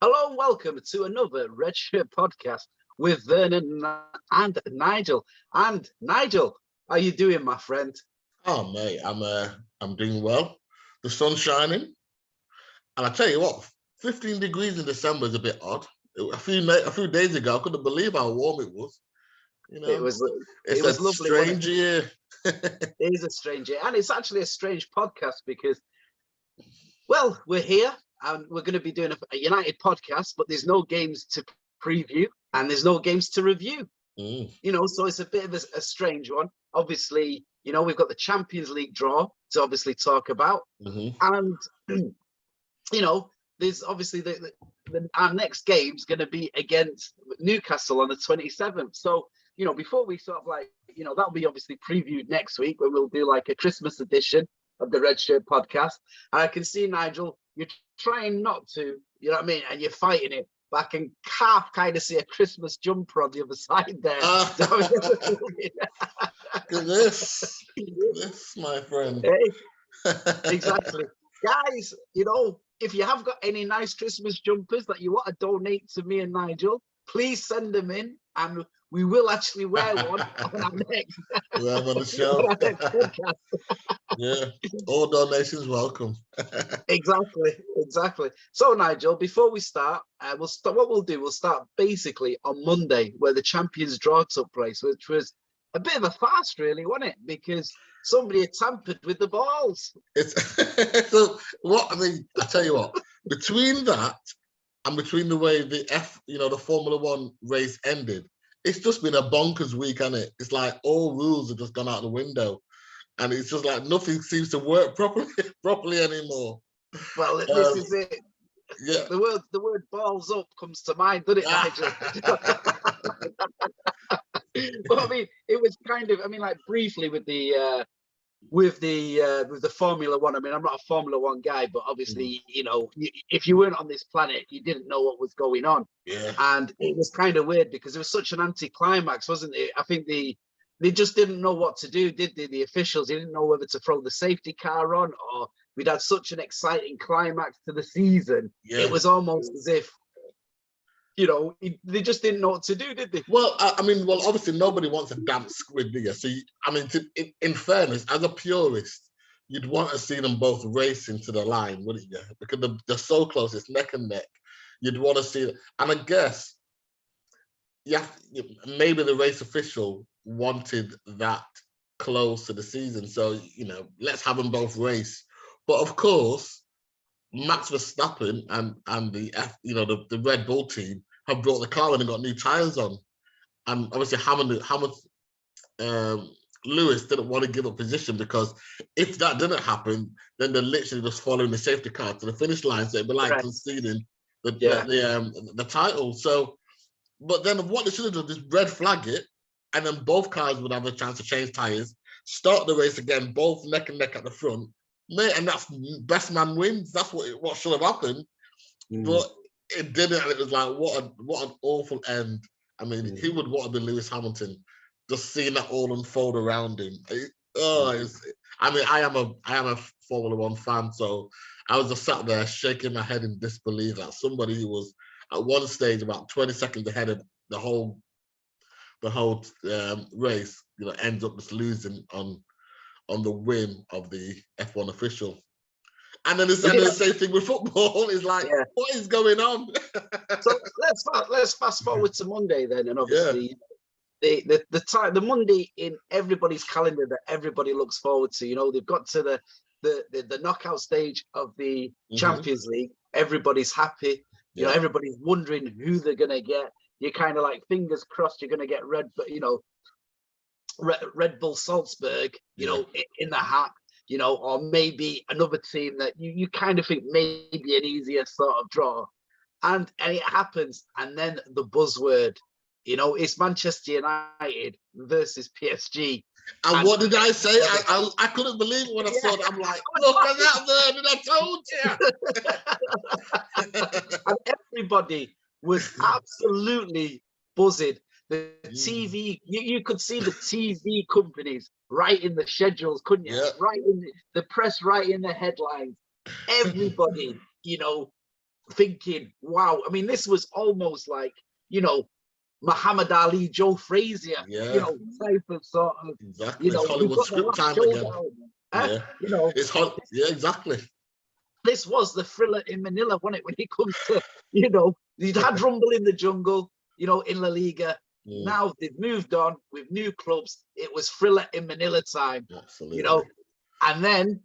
Hello and welcome to another Redshirt podcast with Vernon and Nigel. And Nigel, how you doing, my friend? Oh mate, I'm doing well. The sun's shining, and I tell you what, 15 degrees in December is a bit odd. A few days ago, I couldn't believe how warm it was. You It know, was it's it a was lovely, wasn't strange year. it? It is a strange year, and it's actually a strange podcast because, well, we're here and we're going to be doing a United podcast, but there's no games to preview and there's no games to review. So it's a bit of a strange one. Obviously, we've got the Champions League draw to obviously talk about, and there's obviously our next game's going to be against Newcastle on the 27th. So before we sort of that'll be obviously previewed next week when we'll do like a Christmas edition of the Redshirt podcast. And I can see, Nigel, you're trying not to, you know what I mean, and you're fighting it. But I can kind of see a Christmas jumper on the other side there. Goodness, my friend. Exactly. Guys, if you have got any nice Christmas jumpers that you want to donate to me and Nigel, please send them in and we will actually wear one on our next, we'll have on the show. Yeah, all donations welcome. Exactly. So Nigel, before we start, we'll start basically on Monday where the Champions draw took place, which was a bit of a farce, really, wasn't it? Because somebody had tampered with the balls. So what I mean, I tell you what, between that and between the way the Formula One race ended, it's just been a bonkers week, hasn't it? It's like all rules have just gone out the window. And it's just like nothing seems to work properly anymore. Well, this is it. Yeah. The word balls up comes to mind, doesn't it, Nigel? But I mean, it was kind of, briefly with the Formula One. I mean, I'm not a Formula One guy, but obviously, if you weren't on this planet, you didn't know what was going on. Yeah. And it was kind of weird because it was such an anticlimax, wasn't it? I think they just didn't know what to do, did they? The officials, they didn't know whether to throw the safety car on, or we'd had such an exciting climax to the season. Yeah. It was almost as if, they just didn't know what to do, did they? Well, obviously nobody wants a damp squid, do you? So, in fairness, as a purist, you'd want to see them both race into the line, wouldn't you? Because they're so close, it's neck and neck. You'd want to see it. And I guess, maybe the race official wanted that close to the season. So, let's have them both race. But of course, Max Verstappen and the Red Bull team have brought the car in and got new tyres on. And obviously Lewis didn't want to give up position because if that didn't happen, then they're literally just following the safety car to the finish line. So it'd be like conceding the title. So, but then what they should have done is red flag it, and then both cars would have a chance to change tyres, start the race again, both neck and neck at the front, mate, and that's best man wins. That's what should have happened, but it didn't, and it was like what an awful end. I mean, who would want to be Lewis Hamilton? Just seeing that all unfold around him. I am a Formula One fan, so I was just sat there shaking my head in disbelief that somebody who was at one stage about 20 seconds ahead of the whole race, ends up just losing on the whim of the F1 official. And then the same thing with football. It's like, what is going on? So let's fast forward to Monday then, and obviously the Monday in everybody's calendar that everybody looks forward to. They've got to the knockout stage of the Champions League. Everybody's happy. Everybody's wondering who they're gonna get. You're kind of like fingers crossed you're gonna get Red Bull Salzburg, in the hat, or maybe another team that you kind of think maybe an easier sort of draw, and it happens, and then the buzzword, it's Manchester United versus PSG. And what did I say? I couldn't believe it when I saw it. I'm like, look at that, Vernon, I told you. And everybody was absolutely buzzing. The TV, you could see the TV companies writing the schedules, couldn't you? Yeah. Right in the press, right in the headlines. Everybody, thinking, wow, I mean, this was almost like, you know, Muhammad Ali, Joe Frazier, you know, type of sort of, exactly. you It's know, we've Hollywood got the script last time again. showdown. Yeah, You know, yeah, exactly. this was the thriller in Manila, wasn't it? When it comes to, you know, you'd had Rumble in the Jungle, you know, in La Liga. Now they've moved on with new clubs. It was thriller in Manila time, Absolutely. you know, and then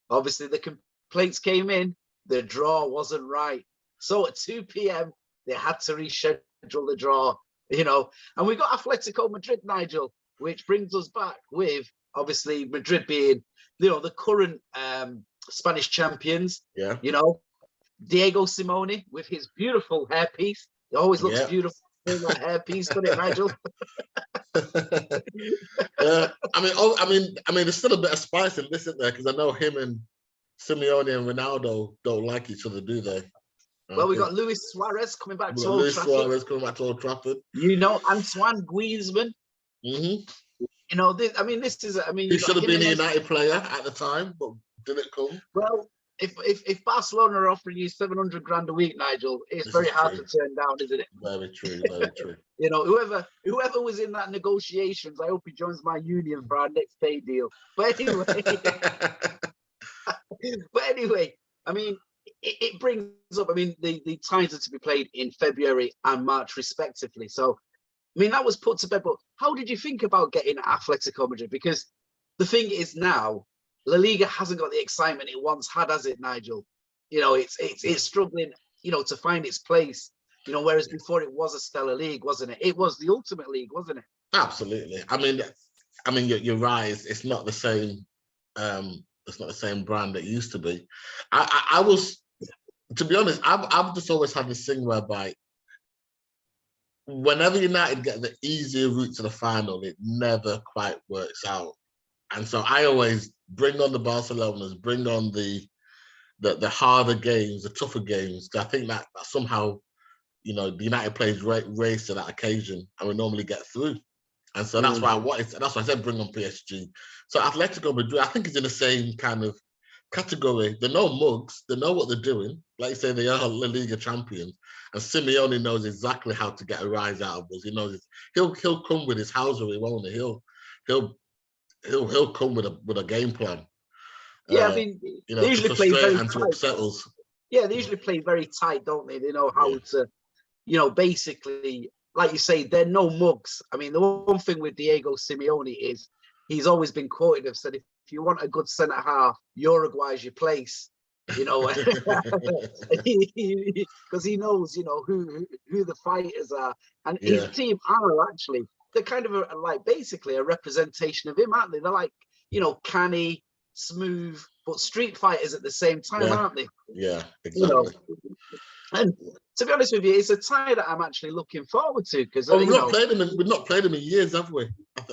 obviously the complaints came in. The draw wasn't right, so at 2 p.m. they had to reschedule the draw, you know, and we got Atletico Madrid, Nigel, which brings us back with obviously Madrid being, you know, the current Spanish champions. Yeah. You know, Diego Simeone with his beautiful hairpiece. It always looks beautiful in that hairpiece, doesn't it, Nigel? I mean, there's still a bit of spice in this, isn't there? Because I know him and Simeone and Ronaldo don't like each other, do they? Well, we got Luis Suarez coming back to Old Trafford. Suarez coming back to Old Trafford. You know, Antoine Griezmann. Mm-hmm. You know, this is. I mean, he should have been a United player at the time, but didn't come. Well, if Barcelona are offering you 700 grand a week, Nigel, it's very hard to turn down, isn't it? Very true, very true. You know, whoever was in that negotiations, I hope he joins my union for our next pay deal. But anyway, I mean, it brings up. I mean, the ties are to be played in February and March respectively. So, I mean, that was put to bed. But how did you think about getting Atletico Madrid? Because the thing is now, La Liga hasn't got the excitement it once had, has it, Nigel? You know, it's struggling, you know, to find its place. You know, whereas before it was a stellar league, wasn't it? It was the ultimate league, wasn't it? Absolutely. I mean, you're right. It's not the same. It's not the same brand it used to be. I was, to be honest, I've just always had this thing whereby whenever United get the easier route to the final, it never quite works out. And so I always bring on the Barcelonas, bring on the harder games, the tougher games. I think that somehow, you know, the United players race to that occasion, and we normally get through. And so that's why that's why I said bring on PSG. So Atletico Madrid, I think, is in the same kind of category. They're no mugs. They know what they're doing. Like you say, they are La Liga champions. And Simeone knows exactly how to get a rise out of us. He knows he'll come with his housery, won't he? He'll come with a game plan. Yeah, I mean, you know, they usually play very tight. To upset us. Yeah, they usually play very tight, don't they? They know how to, you know, basically, like you say, they're no mugs. I mean, the one thing with Diego Simeone is he's always been quoted and said, if you want a good centre half, Uruguay's your place. You know, because he knows, you know, who the fighters are, and his team are actually, they're kind of like basically a representation of him, aren't they? They're like, you know, canny, smooth, but street fighters at the same time, aren't they? Yeah, exactly. You know? And to be honest with you, it's a tie that I'm actually looking forward to because we've not played them in years, have we?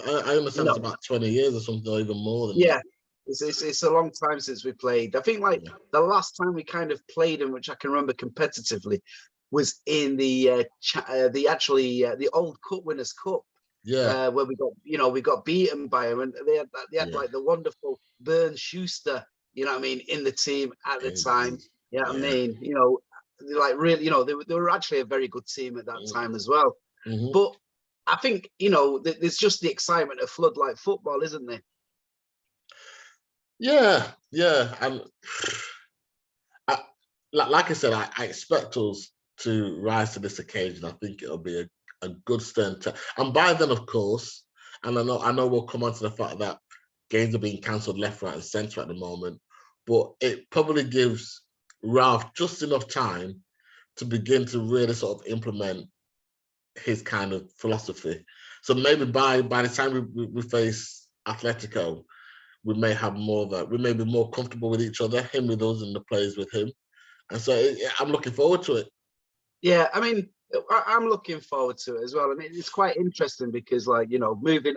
I understand it's about 20 years or something, or even more than that. It's a long time since we played. I think like the last time we kind of played them, which I can remember competitively, was in the old Cup Winners' Cup. Yeah, where we got beaten by them, and they had like the wonderful Bernd Schuster, you know what I mean, in the team at the time. You know what I mean? You know, like really, you know, they were actually a very good team at that time as well. But I think, you know, there's just the excitement of floodlight football, isn't there? Yeah, and like I said, I expect us to rise to this occasion. I think it'll be a good stern test. And by then, of course, and I know we'll come on to the fact that games are being cancelled left, right, and centre at the moment, but it probably gives Ralph just enough time to begin to really sort of implement his kind of philosophy. So maybe by the time we face Atletico, we may be more comfortable with each other, him with us and the players with him. And so I'm looking forward to it. Yeah, I mean, I'm looking forward to it as well. I mean, it's quite interesting because, like, you know, moving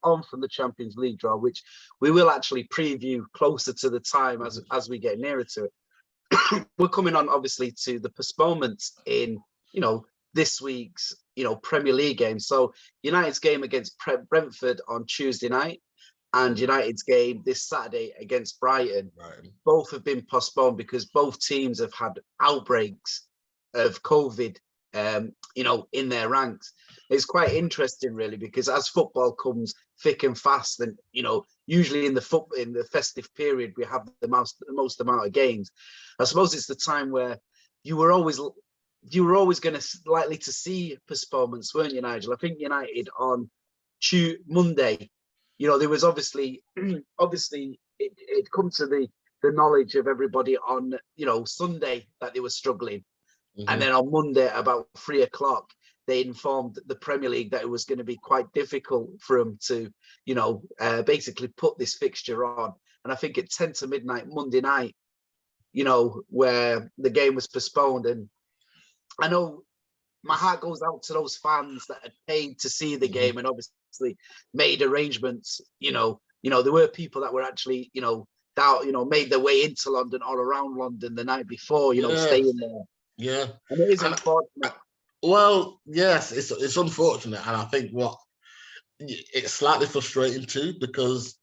on from the Champions League draw, which we will actually preview closer to the time as we get nearer to it. We're coming on, obviously, to the postponements in, you know, this week's, you know, Premier League game. So United's game against Brentford on Tuesday night. and United's game this Saturday against Brighton, both have been postponed because both teams have had outbreaks of COVID, in their ranks. It's quite interesting, really, because as football comes thick and fast, and usually in the festive period we have the most amount of games. I suppose it's the time where you were always going to likely to see postponements, weren't you, Nigel? I think United on Monday, there was obviously it come to the knowledge of everybody on Sunday that they were struggling. And then on Monday about 3:00 they informed the Premier League that it was going to be quite difficult for them to basically put this fixture on. And I think at 10 to midnight Monday night, where the game was postponed. And I know my heart goes out to those fans that had paid to see the game and obviously made arrangements. There were people that were actually, made their way into London or around London the night before, staying there. Yeah. And it is unfortunate. Well, yes, it's unfortunate. And I think it's slightly frustrating too, because,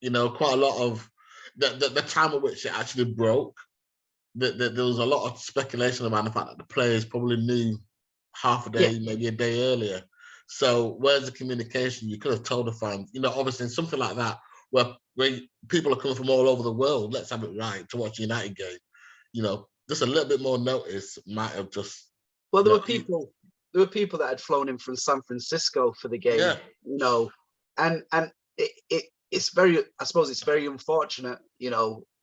quite a lot of the time at which it actually broke, there was a lot of speculation about the fact that the players probably knew half a day, maybe a day earlier. So where's the communication? You could have told the fans, obviously something like that, where people are coming from all over the world, let's have it right, to watch a United game, just a little bit more notice might have just. Well, there were people that had flown in from San Francisco for the game, and it's very, I suppose it's very unfortunate, it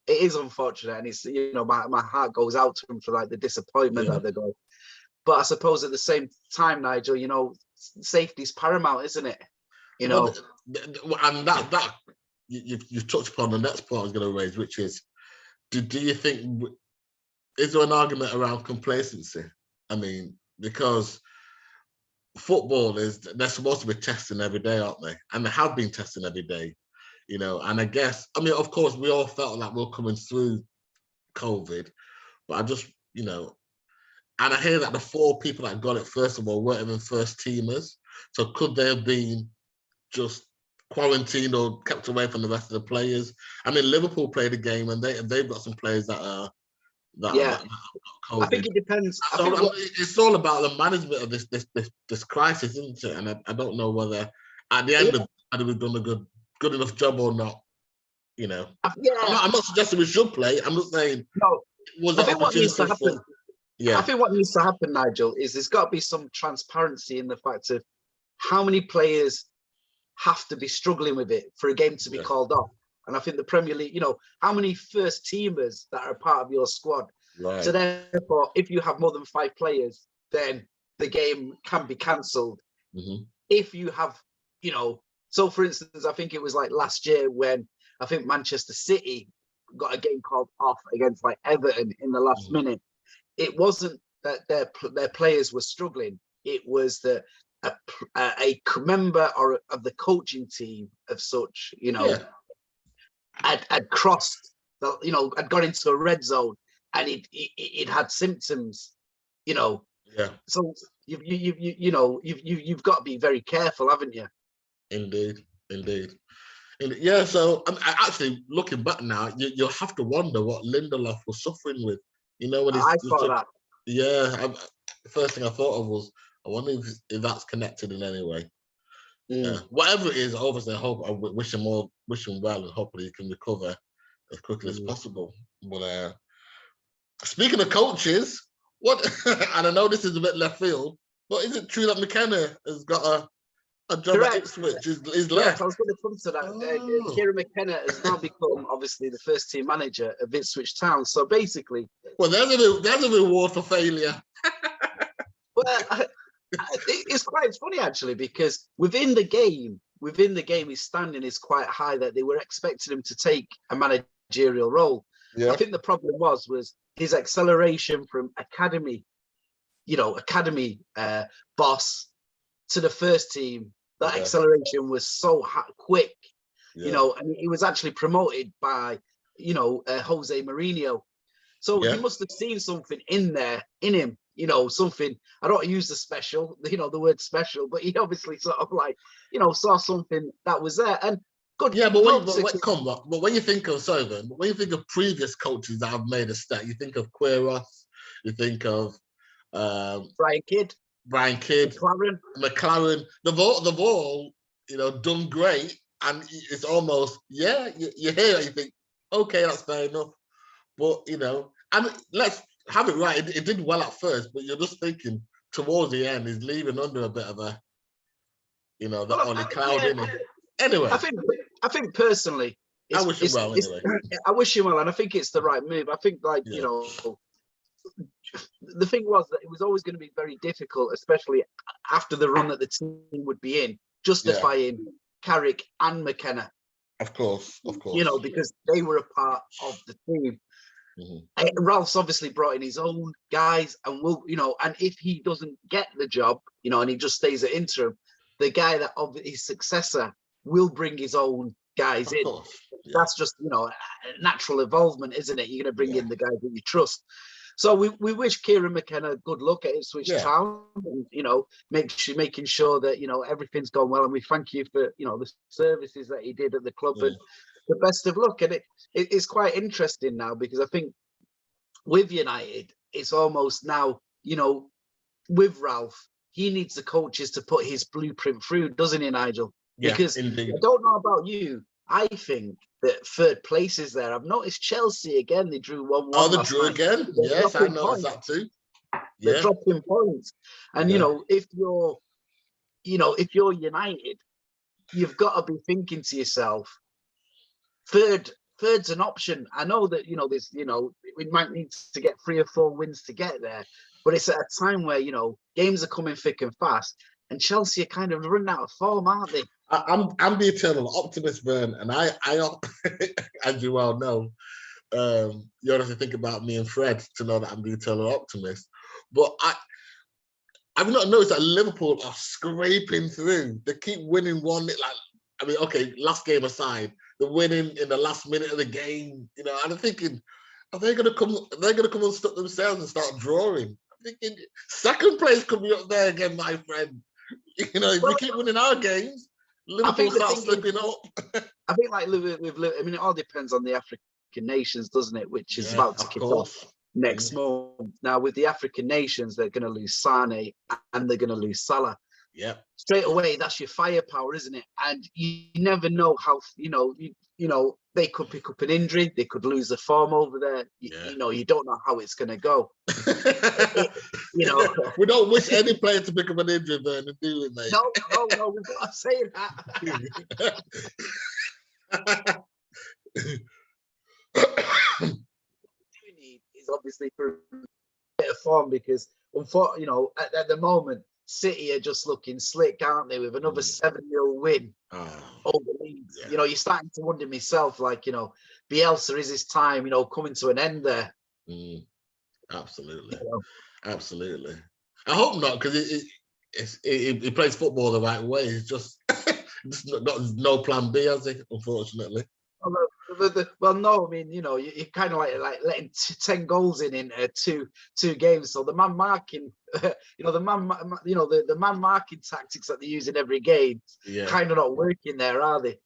is unfortunate, and it's, my heart goes out to them for like the disappointment that they go. But I suppose at the same time, Nigel, safety's paramount, isn't it? Well, and that you've touched upon the next point I was going to raise, which is, do you think, is there an argument around complacency? I mean, because football they're supposed to be testing every day, aren't they? And they have been testing every day, and I guess, of course, we all felt like we're coming through COVID, but I just, and I hear that the 4 people that got it, first of all, weren't even first teamers. So could they have been just quarantined or kept away from the rest of the players? Liverpool played a game and they've got some players that are that got COVID. I think it depends. It's all about the management of this crisis, isn't it? And I don't know whether at the end of whether we've done a good enough job or not. I'm not suggesting we should play. I'm just saying. No, I think what needs to happen. Yeah, I think what needs to happen, Nigel, is there's got to be some transparency in the fact of how many players have to be struggling with it for a game to be called off. And I think the Premier League, how many first teamers that are part of your squad. Right. So therefore, if you have more than 5 players, then the game can be cancelled. If you have, so for instance, I think it was like last year when I think Manchester City got a game called off against like Everton in the last minute. It wasn't that their players were struggling. It was that a member of the coaching team of such, had crossed, had gone into a red zone, and it had symptoms, So you've got to be very careful, haven't you? Indeed. Yeah. So actually, looking back now, you'll have to wonder what Lindelof was suffering with. When I thought that. Yeah. The first thing I thought of was, I wonder if that's connected in any way. Yeah. Whatever it is, obviously, I wish him well, and hopefully he can recover as quickly as possible. But speaking of coaches, and I know this is a bit left field, but is it true that McKenna has got a job at Ipswich? Is left? Yes, I was going to come to that. Kieran McKenna has now become obviously the first team manager of Ipswich Town. So basically, well, there's a reward for failure. Well, it's quite funny actually, because within the game, his standing is quite high, that they were expecting him to take a managerial role. Yeah. I think the problem was his acceleration from academy boss to the first team. That acceleration was so quick, and he was actually promoted by, Jose Mourinho. So he must have seen something in him, something. I don't use the word special, but he obviously sort of like, saw something that was there. And Good. Yeah, but when you think of previous coaches that have made a step, you think of Quiros, you think of Brian Kidd, McLaren. They've all done great, and it's almost you hear it, you think, okay, that's fair enough, but and let's have it right. It did well at first, but you're just thinking towards the end, he's leaving under a bit of a the only cloud in it. Anyway, I think personally, I wish him well. Anyway, I wish him well, and I think it's the right move. I think, the thing was that it was always going to be very difficult, especially after the run that the team would be in, justifying Carrick and McKenna. Of course. Because they were a part of the team. Mm-hmm. Ralph's obviously brought in his own guys, and and if he doesn't get the job, and he just stays at interim, the guy that of his successor will bring his own guys in. Yeah. That's just natural involvement, isn't it? You're going to bring in the guys that you trust. So we wish Kieran McKenna good luck at Ipswich Town, and making sure that everything's gone well, and we thank you for the services that he did at the club, and the best of luck. And it's quite interesting now, because I think with United, it's almost now with Ralph, he needs the coaches to put his blueprint through, doesn't he, Nigel? Yeah, because indeed. I don't know about you, I think that third place is there. I've noticed Chelsea again. They drew 1-1. Oh, they drew again. Yes, I noticed that too. They're dropping points, and if you're United, you've got to be thinking to yourself, third's an option. I know that we might need to get 3 or 4 wins to get there, but it's at a time where games are coming thick and fast, and Chelsea are kind of running out of form, aren't they? I'm the eternal optimist, Vern, and I as you well know, you don't have to think about me and Fred to know that I'm the eternal optimist. But I've not noticed that Liverpool are scraping through. They keep winning last game aside, they're winning in the last minute of the game, and I'm thinking, are they going to come unstuck themselves and start drawing? I'm thinking, second place could be up there again, my friend. If we keep winning our games, Liverpool start slipping up. I think it all depends on the African nations, doesn't it? Which is about to kick off next month. Now, with the African nations, they're going to lose Sane and they're going to lose Salah. Yeah. Straight away, that's your firepower, isn't it? And you never know how they could pick up an injury, they could lose the form over there. You don't know how it's going to go. We don't wish any player to pick up an injury, Vernon, do we, mate? No, we're not saying that. What we need is obviously for a bit of form, because unfortunately, at the moment, City are just looking slick, aren't they? With another 7-0 win over Leeds. Yeah. You're starting to wonder myself, Bielsa, is his time, coming to an end there? Absolutely. Absolutely. I hope not, because he plays football the right way. He's just got no plan B, has he, unfortunately? Well, no, I mean, you're kind of like letting 10 goals in two games. So the man marking, the man marking tactics that they use in every game, kind of not working there, are they?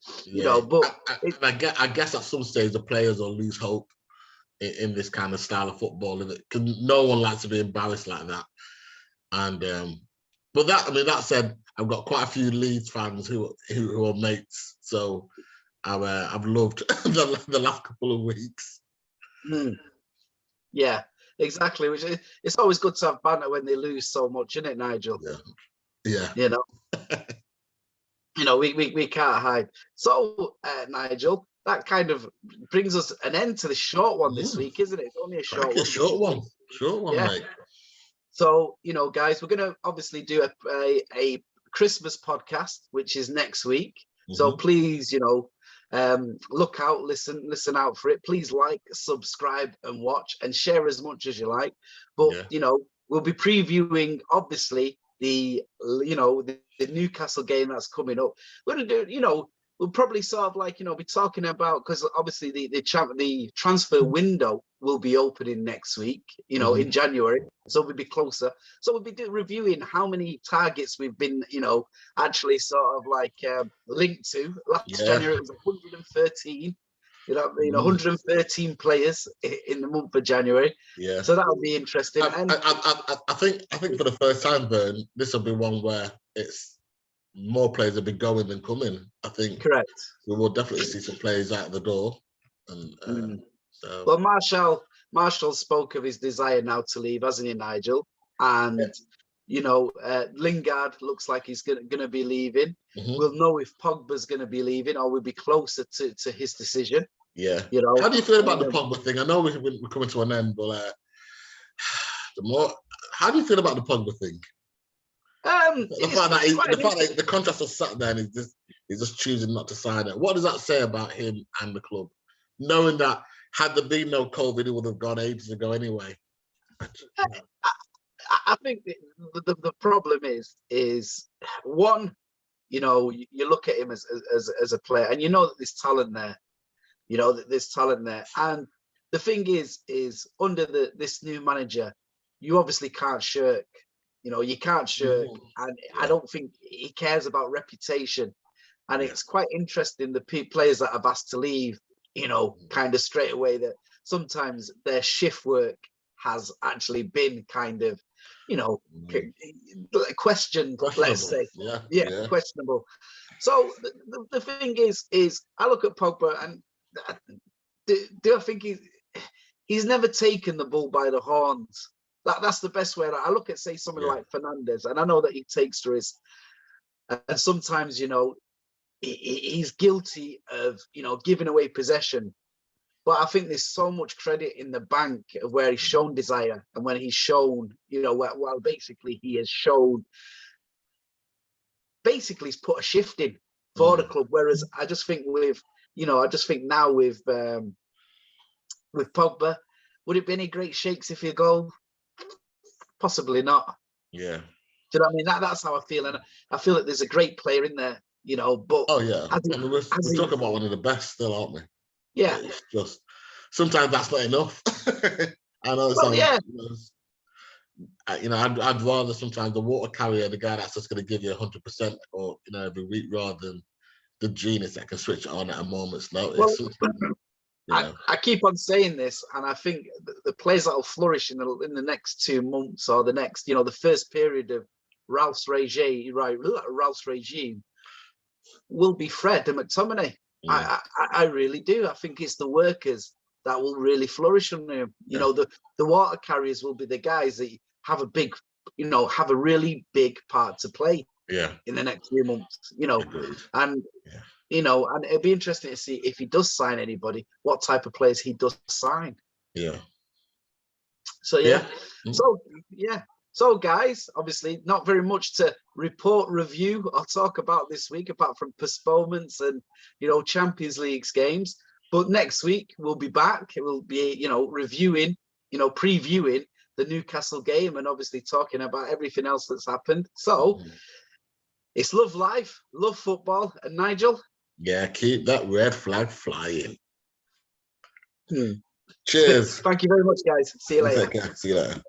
But I guess at some stage the players will lose hope in this kind of style of football, because no one likes to be embarrassed like that. And but that said, I've got quite a few Leeds fans who are mates, so I've loved the last couple of weeks. Yeah, exactly. Which it's always good to have banter when they lose so much, isn't it, Nigel? Yeah. We can't hide. So, Nigel, that kind of brings us an end to the short one this week, isn't it? It's only a short one. Short one, mate. So, guys, we're going to obviously do a Christmas podcast, which is next week. So please, look out, listen out for it. Please like, subscribe, and watch, and share as much as you like. But we'll be previewing obviously the Newcastle game that's coming up. We're gonna do, we'll probably sort of be talking about, because obviously the transfer window will be opening next week, you know, in January. So we'll be closer. So we'll be reviewing how many targets we've been, you know, actually sort of like linked to. Last January it was 113. You know, 113 players in the month of January. Yeah. So that'll be interesting. I think for the first time, Vern, this will be one where it's more players will be going than coming. I think. Correct. We will definitely see some players out the door. And so. Well, Marshall spoke of his desire now to leave, hasn't he, Nigel? And you know, Lingard looks like he's going to be leaving. We'll know if Pogba's going to be leaving, or we'll be closer to his decision. Yeah. You know. How do you feel about the Pogba thing? I know we're coming to an end, but how do you feel about the Pogba thing? The fact that the contract was sat there and he's just choosing not to sign it. What does that say about him and the club? Knowing that had there been no COVID, he would have gone ages ago anyway. I think the problem is one, you know, you look at him as a player, and you know that there's talent there. You know that there's talent there, and the thing is under this new manager, you obviously can't shirk. You know, you can't shirk, and I don't think he cares about reputation. And it's quite interesting the players that have asked to leave. You know, kind of straight away that sometimes their shift work has actually been kind of, you know, questioned. Let's say, questionable. So the thing is I look at Pogba and do I think he's never taken the bull by the horns. That's the best way. I look at, say, somebody like Fernandez, and I know that he takes risks, and sometimes, you know, he's guilty of, you know, giving away possession. But I think there's so much credit in the bank of where he's shown desire, and when he's shown, you know, well, basically he has shown, basically he's put a shift in for the club. Whereas I just think now with Pogba, would it be any great shakes if you go? Possibly not. Yeah. Do you know what I mean? That's how I feel, and I feel that there's a great player in there, you know. But we're talking about one of the best still, aren't we? Yeah. It's just sometimes that's not enough. I know. You know, I'd rather sometimes the water carrier, the guy that's just going to give you 100%, or, you know, every week, rather than the genius that can switch it on at a moment's notice. I keep on saying this, and I think the players that will flourish in the next 2 months, or the next, you know, the first period of Ralph's regime, will be Fred and McTominay. I really do. I think it's the workers that will really flourish on him. You know, the water carriers will be the guys that have a really big part to play in the next few months, you know. And you know, and it'll be interesting to see if he does sign anybody, what type of players he does sign. So guys, obviously not very much to report, review, or talk about this week, apart from postponements and, you know, Champions League games. But next week we'll be back. It will be, you know, reviewing, you know, previewing the Newcastle game, and obviously talking about everything else that's happened. So it's love life, love football, and Nigel. Yeah, keep that red flag flying. Cheers. Thank you very much, guys. See you later. See you later.